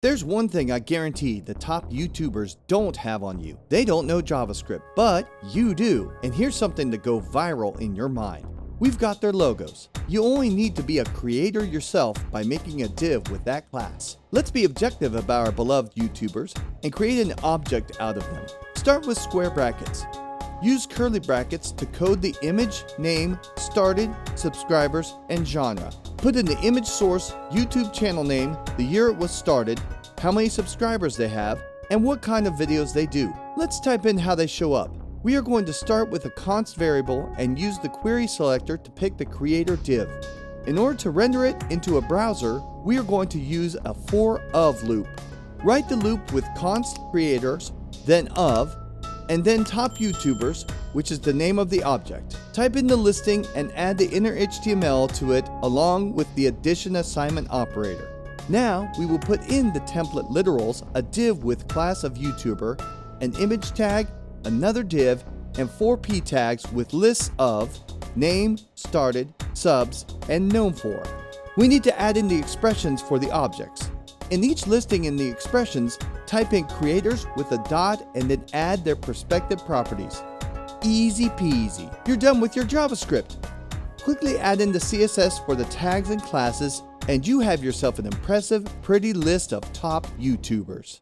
There's one thing I guarantee the top YouTubers don't have on you. They don't know JavaScript, but you do. And here's something to go viral in your mind. We've got their logos. You only need to be a creator yourself by making a div with that class. Let's be objective about our beloved YouTubers and create an object out of them. Start with square brackets. Use curly brackets to code the image, name, started, subscribers, and genre. Put in the image source, YouTube channel name, the year it was started, how many subscribers they have, and what kind of videos they do. Let's type in how they show up. We are going to start with a const variable and use the query selector to pick the creator div. In order to render it into a browser, we are going to use a for of loop. Write the loop with const creators, then of, and then top YouTubers, which is the name of the object. Type in the listing and add the inner HTML to it along with the addition assignment operator. Now we will put in the template literals, a div with class of YouTuber, an image tag, another div, and 4 p tags with lists of name, started, subs, and known for. We need to add in the expressions for the objects. In each listing in the expressions, type in creators with a dot and then add their respective properties. Easy peasy. You're done with your JavaScript. Quickly add in the CSS for the tags and classes, and you have yourself an impressive, pretty list of top YouTubers.